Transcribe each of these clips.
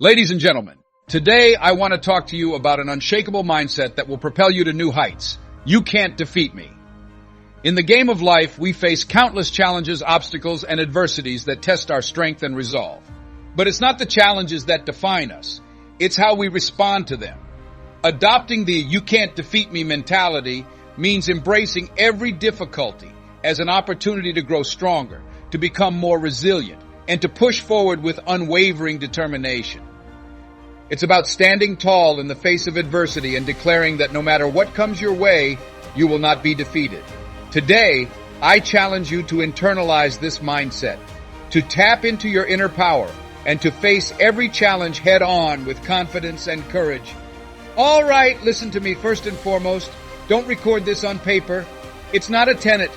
Ladies and gentlemen, today I want to talk to you about an unshakable mindset that will propel you to new heights. You can't defeat me. In the game of life, we face countless challenges, obstacles, and adversities that test our strength and resolve. But it's not the challenges that define us. It's how we respond to them. Adopting the "you can't defeat me" mentality means embracing every difficulty as an opportunity to grow stronger, to become more resilient, and to push forward with unwavering determination. It's about standing tall in the face of adversity and declaring that no matter what comes your way, you will not be defeated. Today, I challenge you to internalize this mindset, to tap into your inner power, and to face every challenge head on with confidence and courage. All right, listen to me first and foremost. Don't record this on paper. It's not a tenet.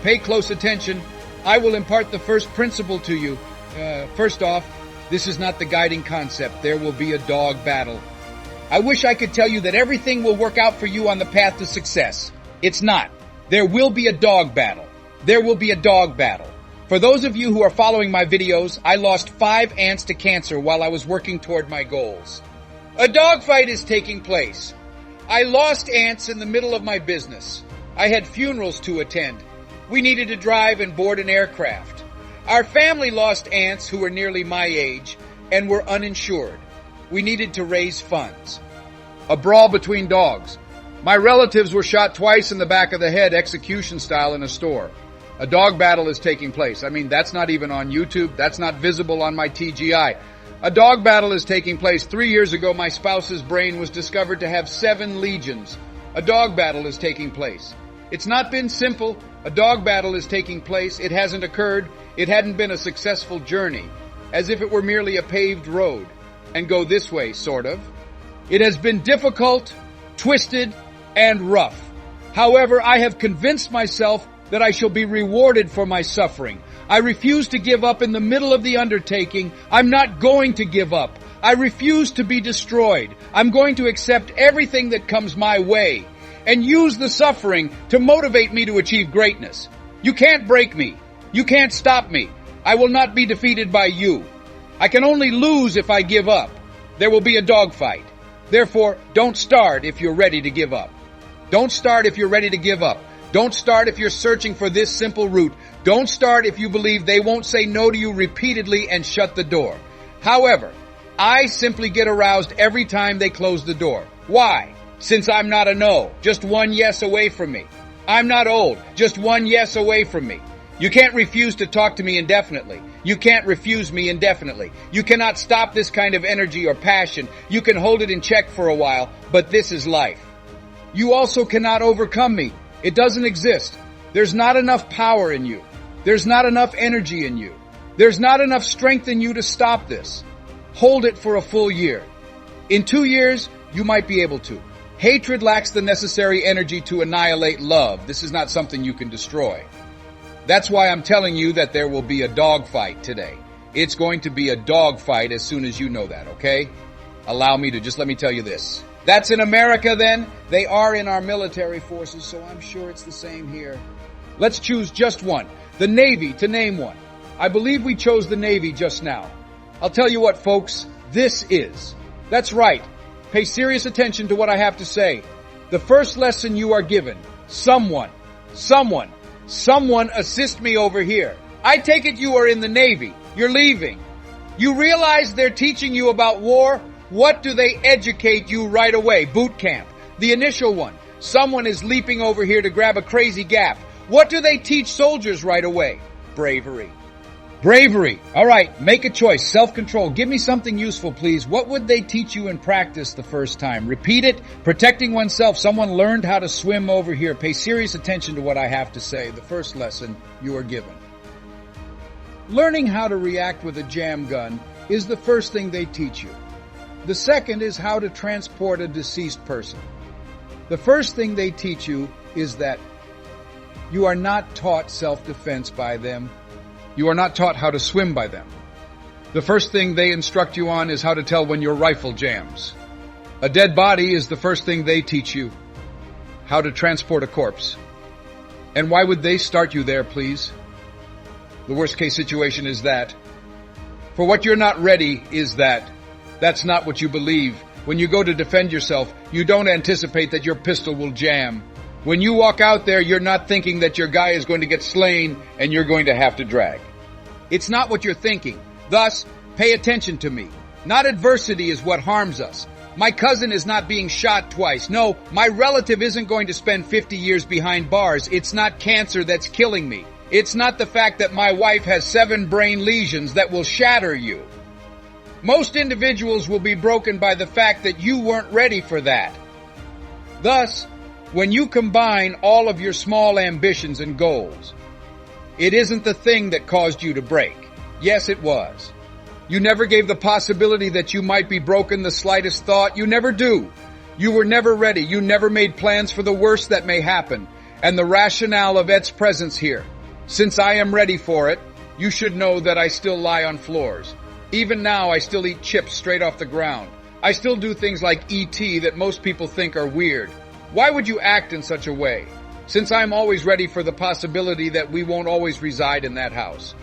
Pay close attention. I will impart the first principle to you. First off, this is not the guiding concept. There will be a dog battle. I wish I could tell you that everything will work out for you on the path to success. It's not. There will be a dog battle. There will be a dog battle. For those of you who are following my videos, I lost 5 ants to cancer while I was working toward my goals. A dogfight is taking place. I lost ants in the middle of my business. I had funerals to attend. We needed to drive and board an aircraft. Our family lost aunts who were nearly my age and were uninsured. We needed to raise funds. A brawl between dogs. My relatives were shot twice in the back of the head, execution style, in a store. A dog battle is taking place. I mean, that's not even on YouTube. That's not visible on my TGI. A dog battle is taking place. 3 years ago, my spouse's brain was discovered to have 7 legions. A dog battle is taking place. It's not been simple. A dog battle is taking place. It hasn't occurred. It hadn't been a successful journey, as if it were merely a paved road, and go this way, sort of. It has been difficult, twisted, and rough. However, I have convinced myself that I shall be rewarded for my suffering. I refuse to give up in the middle of the undertaking. I'm not going to give up. I refuse to be destroyed. I'm going to accept everything that comes my way and use the suffering to motivate me to achieve greatness. You can't break me. You can't stop me. I will not be defeated by you. I can only lose if I give up. There will be a dogfight. Therefore, don't start if you're ready to give up. Don't start if you're ready to give up. Don't start if you're searching for this simple route. Don't start if you believe they won't say no to you repeatedly and shut the door. However, I simply get aroused every time they close the door. Why? Since I'm not a no, just one yes away from me. I'm not old, just one yes away from me. You can't refuse to talk to me indefinitely. You can't refuse me indefinitely. You cannot stop this kind of energy or passion. You can hold it in check for a while, but this is life. You also cannot overcome me. It doesn't exist. There's not enough power in you. There's not enough energy in you. There's not enough strength in you to stop this. Hold it for a full year. In 2 years, you might be able to. Hatred lacks the necessary energy to annihilate love. This is not something you can destroy. That's why I'm telling you that there will be a dogfight today. It's going to be a dogfight as soon as you know that, okay? Let me tell you this. That's in America then. They are in our military forces, so I'm sure it's the same here. Let's choose just one. The Navy, to name one. I believe we chose the Navy just now. I'll tell you what, folks, this is. That's right. Pay serious attention to what I have to say. The first lesson you are given. Someone assist me over here. I take it you are in the Navy. You're leaving. You realize they're teaching you about war? What do they educate you right away? Boot camp. The initial one. Someone is leaping over here to grab a crazy gap. What do they teach soldiers right away? Bravery. Bravery. All right, make a choice. Self-control. Give me something useful, please. What would they teach you in practice the first time? Repeat it. Protecting oneself. Someone learned how to swim over here. Pay serious attention to what I have to say. The first lesson you are given. Learning how to react with a jam gun is the first thing they teach you. The second is how to transport a deceased person. The first thing they teach you is that you are not taught self-defense by them. You are not taught how to swim by them. The first thing they instruct you on is how to tell when your rifle jams. A dead body is the first thing they teach you. How to transport a corpse. And why would they start you there, please? The worst case situation is that. For what you're not ready is that. That's not what you believe. When you go to defend yourself, you don't anticipate that your pistol will jam. When you walk out there, you're not thinking that your guy is going to get slain and you're going to have to drag. It's not what you're thinking. Thus, pay attention to me. Not adversity is what harms us. My cousin is not being shot twice. No, my relative isn't going to spend 50 years behind bars. It's not cancer that's killing me. It's not the fact that my wife has 7 brain lesions that will shatter you. Most individuals will be broken by the fact that you weren't ready for that. Thus, when you combine all of your small ambitions and goals, it isn't the thing that caused you to break. Yes, it was. You never gave the possibility that you might be broken the slightest thought. You never do. You were never ready. You never made plans for the worst that may happen. And the rationale of Et's presence here. Since I am ready for it, you should know that I still lie on floors. Even now, I still eat chips straight off the ground. I still do things like E.T. that most people think are weird. Why would you act in such a way? Since I'm always ready for the possibility that we won't always reside in that house.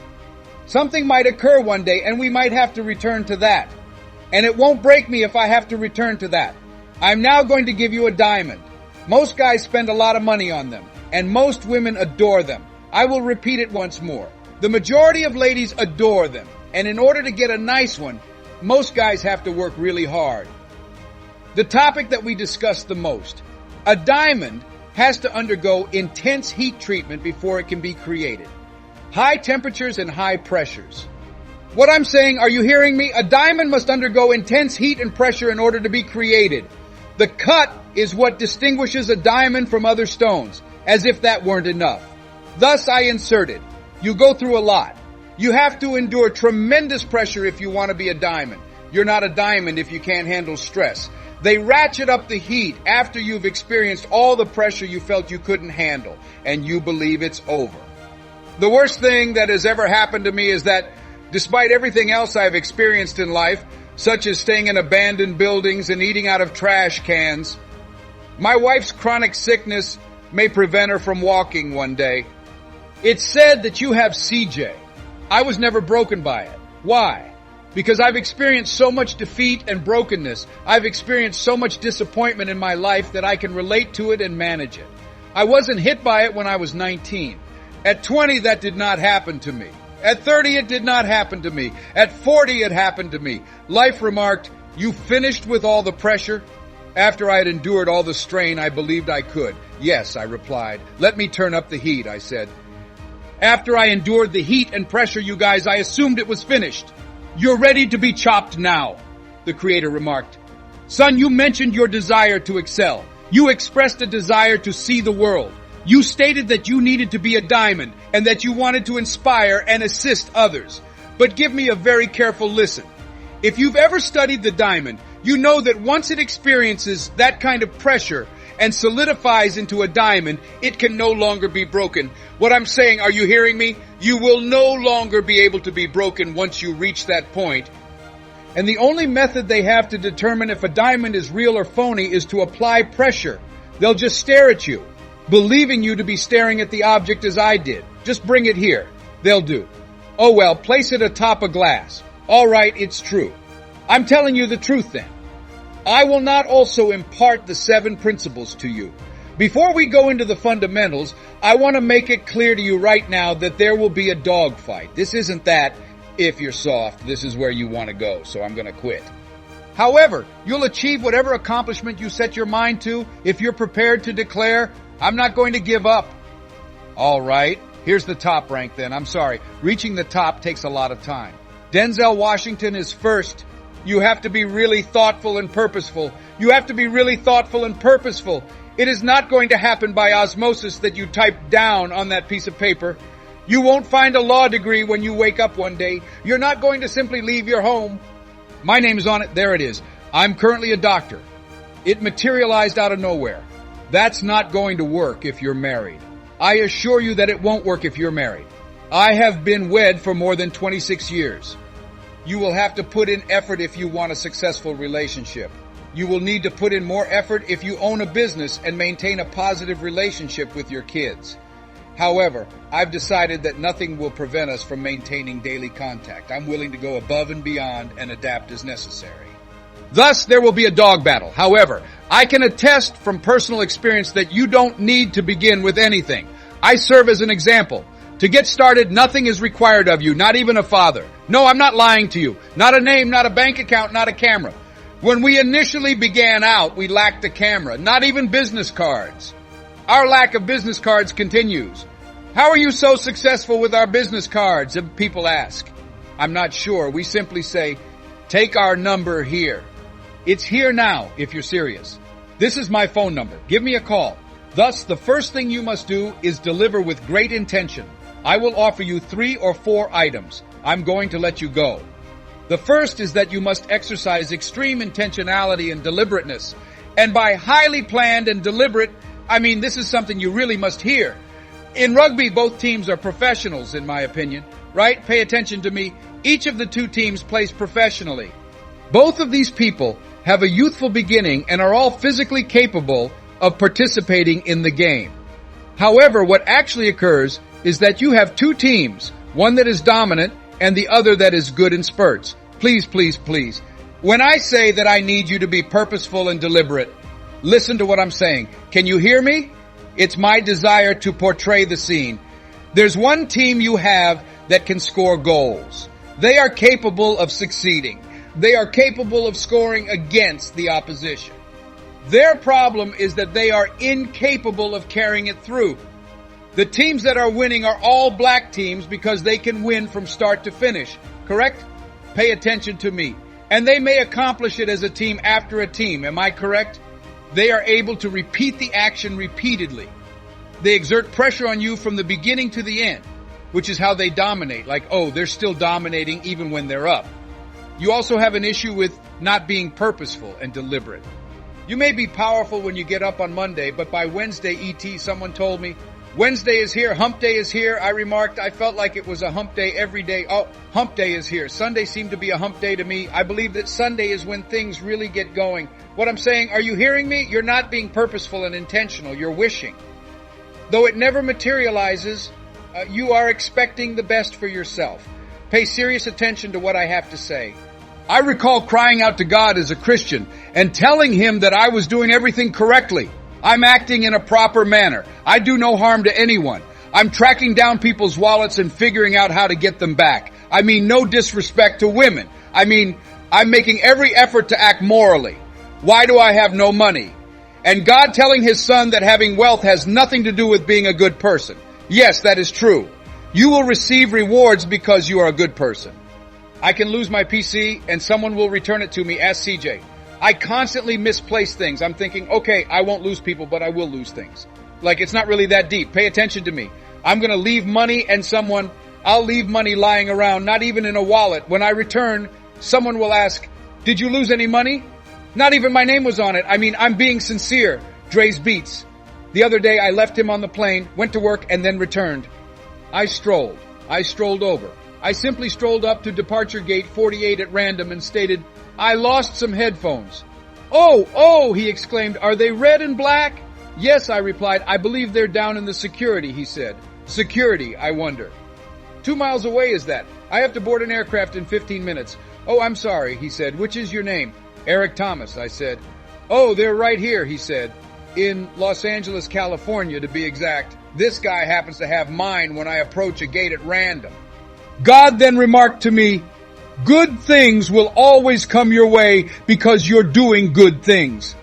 Something might occur one day and we might have to return to that. And it won't break me if I have to return to that. I'm now going to give you a diamond. Most guys spend a lot of money on them, and most women adore them. I will repeat it once more. The majority of ladies adore them, and in order to get a nice one, most guys have to work really hard. The topic that we discuss the most, a diamond has to undergo intense heat treatment before it can be created. High temperatures and high pressures. What I'm saying, are you hearing me? A diamond must undergo intense heat and pressure in order to be created. The cut is what distinguishes a diamond from other stones, as if that weren't enough. Thus I inserted, you go through a lot. You have to endure tremendous pressure if you want to be a diamond. You're not a diamond if you can't handle stress. They ratchet up the heat after you've experienced all the pressure you felt you couldn't handle, and you believe it's over. The worst thing that has ever happened to me is that, despite everything else I've experienced in life, such as staying in abandoned buildings and eating out of trash cans, my wife's chronic sickness may prevent her from walking one day. It's said that you have CJ. I was never broken by it. Why? Because I've experienced so much defeat and brokenness. I've experienced so much disappointment in my life that I can relate to it and manage it. I wasn't hit by it when I was 19. At 20, that did not happen to me. At 30, it did not happen to me. At 40, it happened to me. Life remarked, you finished with all the pressure? After I had endured all the strain, I believed I could. Yes, I replied. Let me turn up the heat, I said. After I endured the heat and pressure, you guys, I assumed it was finished. You're ready to be chopped now, the Creator remarked. Son, you mentioned your desire to excel. You expressed a desire to see the world. You stated that you needed to be a diamond and that you wanted to inspire and assist others. But give me a very careful listen. If you've ever studied the diamond, you know that once it experiences that kind of pressure and solidifies into a diamond, it can no longer be broken. What I'm saying, are you hearing me? You will no longer be able to be broken once you reach that point. And the only method they have to determine if a diamond is real or phony is to apply pressure. They'll just stare at you, believing you to be staring at the object as I did. Just bring it here. They'll do. Oh well, place it atop a glass. All right, it's true. I'm telling you the truth then. I will not also impart the 7 principles to you. Before we go into the fundamentals, I want to make it clear to you right now that there will be a dogfight. This isn't that, if you're soft, this is where you want to go, so I'm going to quit. However, you'll achieve whatever accomplishment you set your mind to if you're prepared to declare, I'm not going to give up. All right, here's the top rank then. I'm sorry, reaching the top takes a lot of time. Denzel Washington is first. You have to be really thoughtful and purposeful. You have to be really thoughtful and purposeful. It is not going to happen by osmosis that you type down on that piece of paper. You won't find a law degree when you wake up one day. You're not going to simply leave your home. My name is on it. There it is. I'm currently a doctor. It materialized out of nowhere. That's not going to work if you're married. I assure you that it won't work if you're married. I have been wed for more than 26 years. You will have to put in effort if you want a successful relationship. You will need to put in more effort if you own a business and maintain a positive relationship with your kids. However, I've decided that nothing will prevent us from maintaining daily contact. I'm willing to go above and beyond and adapt as necessary. Thus, there will be a dog battle. However, I can attest from personal experience that you don't need to begin with anything. I serve as an example. To get started, nothing is required of you, not even a father. No, I'm not lying to you. Not a name, not a bank account, not a camera. When we initially began out, we lacked a camera, not even business cards. Our lack of business cards continues. How are you so successful with our business cards? People ask. I'm not sure. We simply say, take our number here. It's here now if you're serious. This is my phone number. Give me a call. Thus, the first thing you must do is deliver with great intention. I will offer you 3 or 4 items. I'm going to let you go. The first is that you must exercise extreme intentionality and deliberateness. And by highly planned and deliberate, I mean this is something you really must hear. In rugby, both teams are professionals, in my opinion. Right? Pay attention to me. Each of the 2 teams plays professionally. Both of these people have a youthful beginning and are all physically capable of participating in the game. However, what actually occurs is that you have 2 teams, one that is dominant and the other that is good in spurts. Please, please, please. When I say that I need you to be purposeful and deliberate, listen to what I'm saying. Can you hear me? It's my desire to portray the scene. There's one team you have that can score goals. They are capable of succeeding. They are capable of scoring against the opposition. Their problem is that they are incapable of carrying it through. The teams that are winning are all black teams because they can win from start to finish. Correct? Pay attention to me. And they may accomplish it as a team after a team. Am I correct? They are able to repeat the action repeatedly. They exert pressure on you from the beginning to the end, which is how they dominate. Like, oh, they're still dominating even when they're up. You also have an issue with not being purposeful and deliberate. You may be powerful when you get up on Monday, but by Wednesday, ET, someone told me, Wednesday is here, hump day is here. I remarked, I felt like it was a hump day every day. Oh, hump day is here. Sunday seemed to be a hump day to me. I believe that Sunday is when things really get going. What I'm saying, are you hearing me? You're not being purposeful and intentional. You're wishing. Though it never materializes, you are expecting the best for yourself. Pay serious attention to what I have to say. I recall crying out to God as a Christian and telling Him that I was doing everything correctly. I'm acting in a proper manner. I do no harm to anyone. I'm tracking down people's wallets and figuring out how to get them back. I mean, no disrespect to women. I mean, I'm making every effort to act morally. Why do I have no money? And God telling His Son that having wealth has nothing to do with being a good person. Yes, that is true. You will receive rewards because you are a good person. I can lose my PC and someone will return it to me. Ask CJ. I constantly misplace things. I'm thinking, okay, I won't lose people, but I will lose things. Like, it's not really that deep. Pay attention to me. I'm going to leave money and I'll leave money lying around, not even in a wallet. When I return, someone will ask, did you lose any money? Not even my name was on it. I mean, I'm being sincere. Dre's Beats. The other day, I left him on the plane, went to work, and then returned. I strolled over. I simply strolled up to departure gate 48 at random and stated, I lost some headphones. Oh, he exclaimed, are they red and black? Yes, I replied, I believe they're down in the security, he said. Security, I wonder. 2 miles away is that? I have to board an aircraft in 15 minutes. Oh, I'm sorry, he said. Which is your name? Eric Thomas, I said. Oh, they're right here, he said. In Los Angeles, California, to be exact. This guy happens to have mine when I approach a gate at random. God then remarked to me, good things will always come your way because you're doing good things.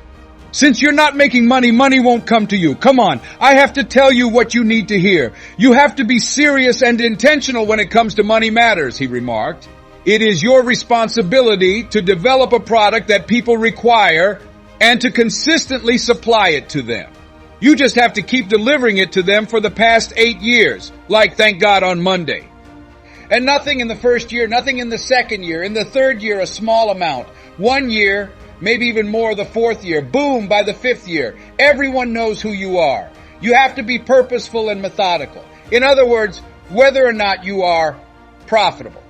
Since you're not making money, money won't come to you. Come on, I have to tell you what you need to hear. You have to be serious and intentional when it comes to money matters, he remarked. It is your responsibility to develop a product that people require and to consistently supply it to them. You just have to keep delivering it to them for the past 8 years, like thank God on Monday. And nothing in the first year, nothing in the second year. In the third year, a small amount. 1 year, maybe even more the fourth year. Boom, by the 5th year. Everyone knows who you are. You have to be purposeful and methodical. In other words, whether or not you are profitable.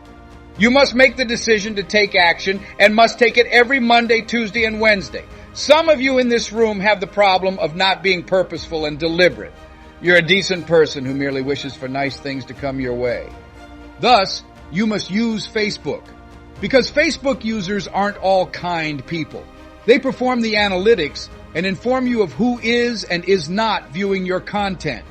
You must make the decision to take action and must take it every Monday, Tuesday, and Wednesday. Some of you in this room have the problem of not being purposeful and deliberate. You're a decent person who merely wishes for nice things to come your way. Thus, you must use Facebook. Because Facebook users aren't all kind people. They perform the analytics and inform you of who is and is not viewing your content.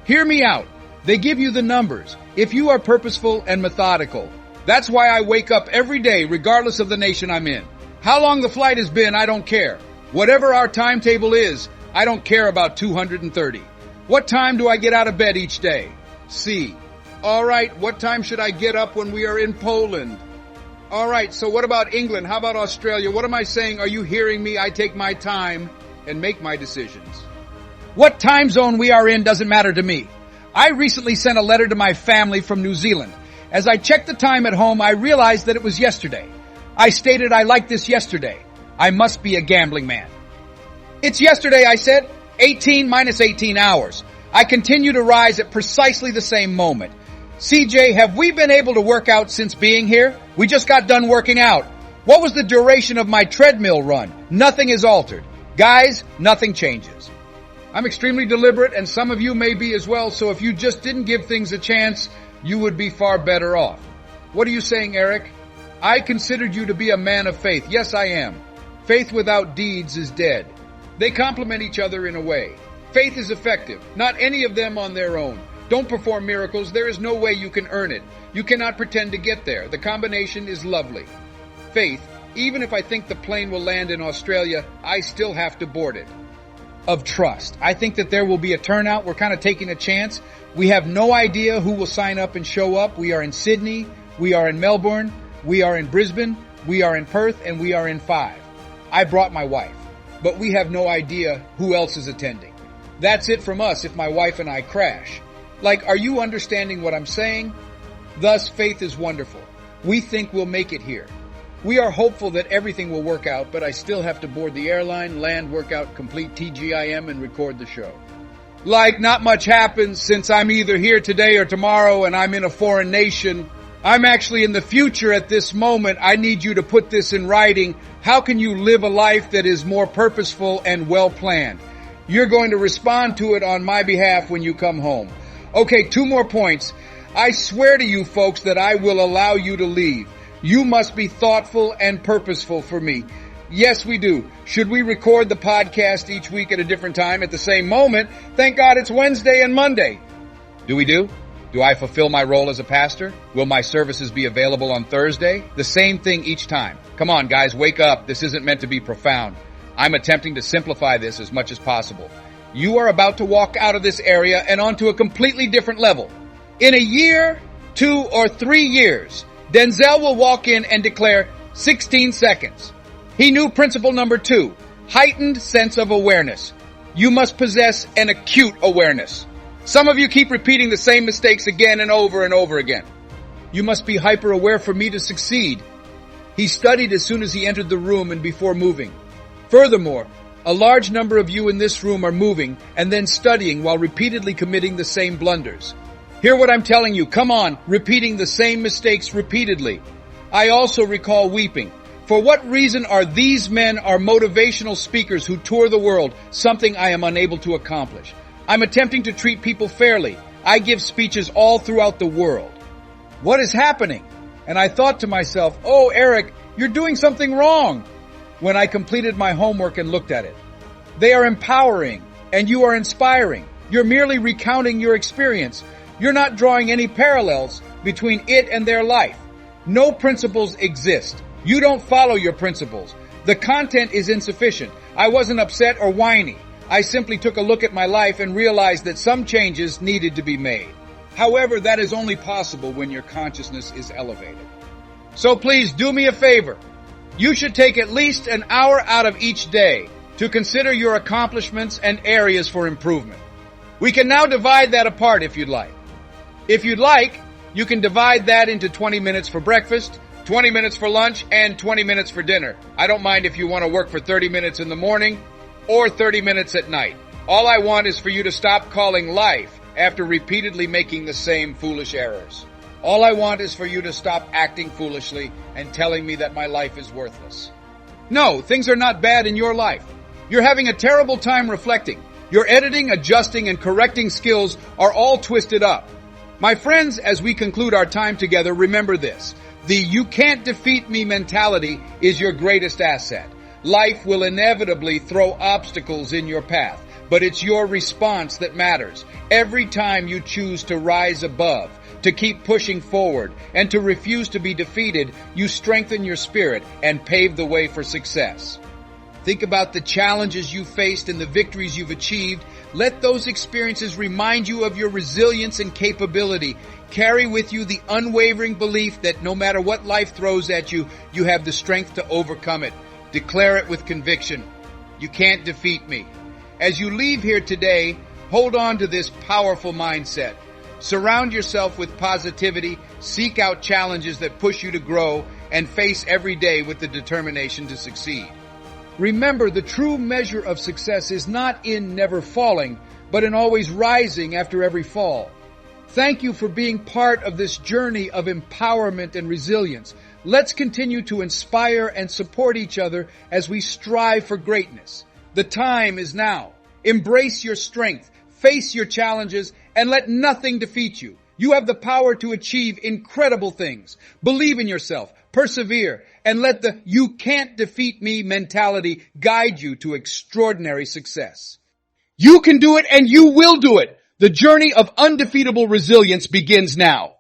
Hear me out. They give you the numbers. If you are purposeful and methodical, that's why I wake up every day regardless of the nation I'm in. How long the flight has been, I don't care. Whatever our timetable is, I don't care about 230. What time do I get out of bed each day? C. All right, what time should I get up when we are in Poland? All right, so what about England? How about Australia? What am I saying? Are you hearing me? I take my time and make my decisions. What time zone we are in doesn't matter to me. I recently sent a letter to my family from New Zealand. As I checked the time at home, I realized that it was yesterday. I stated I liked this yesterday. I must be a gambling man. It's yesterday, I said. 18 minus 18 hours. I continue to rise at precisely the same moment. CJ, have we been able to work out since being here? We just got done working out. What was the duration of my treadmill run? Nothing is altered. Guys, nothing changes. I'm extremely deliberate, and some of you may be as well, so if you just didn't give things a chance, you would be far better off. What are you saying, Eric? I considered you to be a man of faith. Yes, I am. Faith without deeds is dead. They complement each other in a way. Faith is effective, not any of them on their own. Don't perform miracles. There is no way you can earn it. You cannot pretend to get there. The combination is lovely. Faith, even if I think the plane will land in Australia, I still have to board it. Of trust. I think that there will be a turnout. We're kind of taking a chance. We have no idea who will sign up and show up. We are in Sydney. We are in Melbourne. We are in Brisbane. We are in Perth. And we are in Five. I brought my wife. But we have no idea who else is attending. That's it from us if my wife and I crash. Like, are you understanding what I'm saying? Thus, faith is wonderful. We think we'll make it here. We are hopeful that everything will work out, but I still have to board the airline, land, work out, complete TGIM, and record the show. Like, not much happens since I'm either here today or tomorrow and I'm in a foreign nation. I'm actually in the future at this moment. I need you to put this in writing. How can you live a life that is more purposeful and well-planned? You're going to respond to it on my behalf when you come home. Okay, 2 more points. I swear to you folks that I will allow you to leave. You must be thoughtful and purposeful for me. Yes, we do. Should we record the podcast each week at a different time at the same moment? Thank God it's Wednesday and Monday. Do we do? Do I fulfill my role as a pastor? Will my services be available on Thursday? The same thing each time. Come on, guys, wake up. This isn't meant to be profound. I'm attempting to simplify this as much as possible. You are about to walk out of this area and onto a completely different level. In a year, 2 or 3 years, Denzel will walk in and declare 16 seconds. He knew principle number 2, heightened sense of awareness. You must possess an acute awareness. Some of you keep repeating the same mistakes again and over again. You must be hyper aware for me to succeed. He studied as soon as he entered the room and before moving. Furthermore, a large number of you in this room are moving and then studying while repeatedly committing the same blunders. Hear what I'm telling you. Come on, repeating the same mistakes repeatedly. I also recall weeping. For what reason are these men our motivational speakers who tour the world, something I am unable to accomplish? I'm attempting to treat people fairly. I give speeches all throughout the world. What is happening? And I thought to myself, oh, Eric, you're doing something wrong. When I completed my homework and looked at it. They are empowering and you are inspiring. You're merely recounting your experience. You're not drawing any parallels between it and their life. No principles exist. You don't follow your principles. The content is insufficient. I wasn't upset or whiny. I simply took a look at my life and realized that some changes needed to be made. However, that is only possible when your consciousness is elevated. So please do me a favor. You should take at least an hour out of each day to consider your accomplishments and areas for improvement. We can now divide that apart if you'd like. If you'd like, you can divide that into 20 minutes for breakfast, 20 minutes for lunch, and 20 minutes for dinner. I don't mind if you want to work for 30 minutes in the morning or 30 minutes at night. All I want is for you to stop calling life after repeatedly making the same foolish errors. All I want is for you to stop acting foolishly and telling me that my life is worthless. No, things are not bad in your life. You're having a terrible time reflecting. Your editing, adjusting, and correcting skills are all twisted up. My friends, as we conclude our time together, remember this. The "you can't defeat me" mentality is your greatest asset. Life will inevitably throw obstacles in your path, but it's your response that matters. Every time you choose to rise above, to keep pushing forward, and to refuse to be defeated, you strengthen your spirit and pave the way for success. Think about the challenges you faced and the victories you've achieved. Let those experiences remind you of your resilience and capability. Carry with you the unwavering belief that no matter what life throws at you, you have the strength to overcome it. Declare it with conviction. You can't defeat me. As you leave here today, hold on to this powerful mindset. Surround yourself with positivity, seek out challenges that push you to grow, and face every day with the determination to succeed. Remember, the true measure of success is not in never falling, but in always rising after every fall. Thank you for being part of this journey of empowerment and resilience. Let's continue to inspire and support each other as we strive for greatness. The time is now. Embrace your strength, face your challenges, and let nothing defeat you. You have the power to achieve incredible things. Believe in yourself, persevere, and let the "you can't defeat me" mentality guide you to extraordinary success. You can do it, and you will do it. The journey of undefeatable resilience begins now.